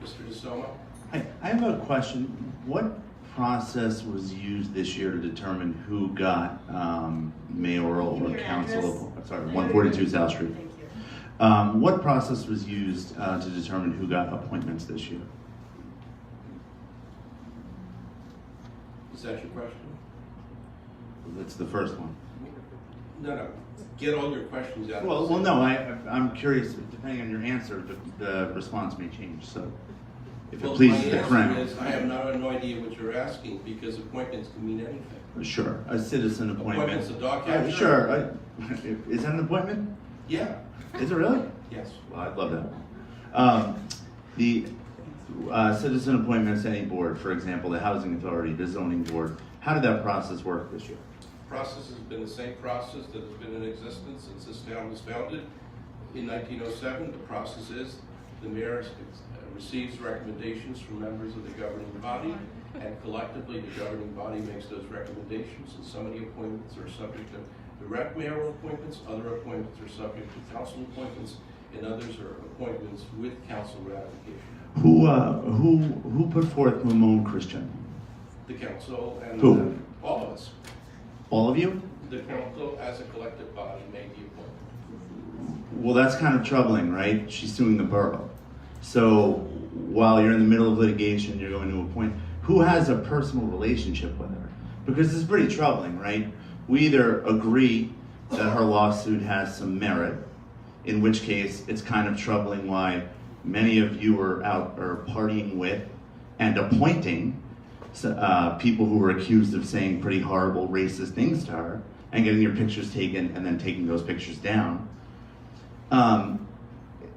Mr. Somma? Hi, I have a question. What process was used this year to determine who got mayoral or council? Sorry, 142 South Street. Thank you. What process was used to determine who got appointments this year? Is that your question? That's the first one. No. Get all your questions out. Well, no. I'm curious. Depending on your answer, the response may change. So, if it pleases the crown. My answer is I have no idea what you're asking because appointments can mean anything. Sure, a citizen appointment. Appointment's a dog catcher? Sure. Is that an appointment? Yeah. Is it really? Yes. Well, I'd love that. The citizen appointments to any board, for example, the housing authority, the zoning board, how did that process work this year? The process has been the same process that has been in existence since this town was founded in 1907. The process is the mayor receives recommendations from members of the governing body, and collectively the governing body makes those recommendations, and some of the appointments are subject to direct mayoral appointments, other appointments are subject to council appointments, and others are appointments with council ratification. Who put forth Mamon Christian? The council and Who? All of us. All of you? The council as a collective body made the appointment. Well, that's kind of troubling, right? She's suing the borough. So while you're in the middle of litigation, you're going to appoint. Who has a personal relationship with her? Because it's pretty troubling, right? We either agree that her lawsuit has some merit, in which case it's kind of troubling why many of you are out or partying with and appointing people who were accused of saying pretty horrible racist things to her and getting your pictures taken and then taking those pictures down.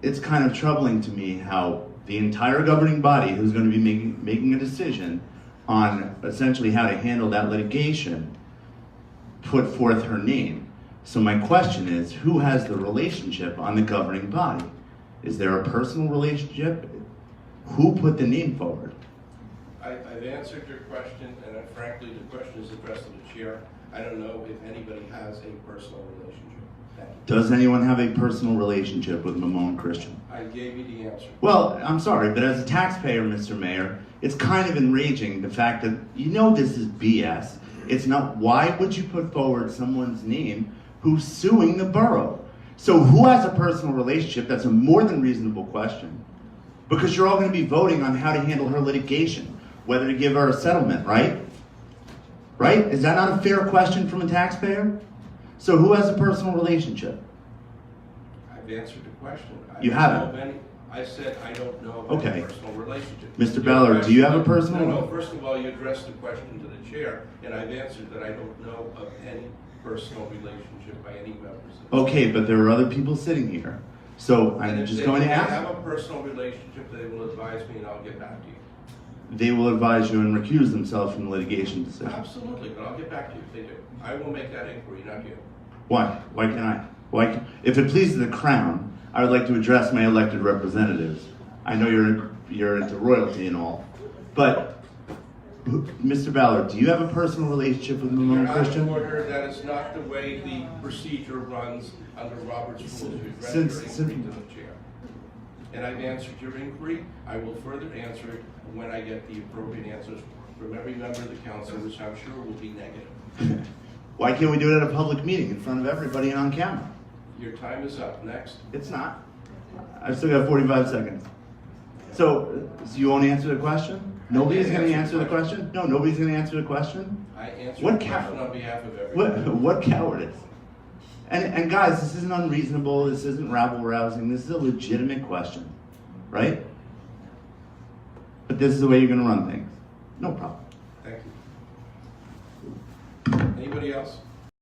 It's kind of troubling to me how the entire governing body, who's going to be making a decision on essentially how to handle that litigation, put forth her name. So my question is, who has the relationship on the governing body? Is there a personal relationship? Who put the name forward? I've answered your question, and frankly, the question is addressed to the chair. I don't know if anybody has a personal relationship. Thank you. Does anyone have a personal relationship with Mamon Christian? I gave you the answer. Well, I'm sorry, but as a taxpayer, Mr. Mayor, it's kind of enraging the fact that this is BS. It's not, why would you put forward someone's name who's suing the borough? So who has a personal relationship? That's a more than reasonable question. Because you're all going to be voting on how to handle her litigation, whether to give her a settlement, right? Right? Is that not a fair question from a taxpayer? So who has a personal relationship? I've answered the question. You haven't. I said I don't know of Okay. any personal relationship. Mr. Ballard, do you have a personal? No, first of all, you addressed the question to the chair, and I've answered that I don't know of any personal relationship by any members of the Okay, but there are other people sitting here. So I'm just going to If they ask. have a personal relationship, they will advise me and I'll get back to you. They will advise you and recuse themselves from the litigation decision. Absolutely, but I'll get back to you if they do. I will make that inquiry, not you. Why? Why can't I? If it pleases the crown, I would like to address my elected representatives. I know you're into royalty and all, but Mr. Ballard, do you have a personal relationship with You're Mamon out of Christian? order. That is not the way the procedure runs under Robert's rules. You address Since- your inquiry to the chair. And I've answered your inquiry. I will further answer it when I get the appropriate answers from every member of the council, which I'm sure will be negative. Why can't we do it at a public meeting in front of everybody and on camera? Your time is up. Next. It's not. I've still got 45 seconds. So you won't answer the question? Nobody's going to answer the question? No, nobody's going to answer the question? I answered What the question on behalf of everyone. What cowardice? And guys, this isn't unreasonable. This isn't rabble-rousing. This is a legitimate question, right? But this is the way you're going to run things. No problem. Thank you. Anybody else?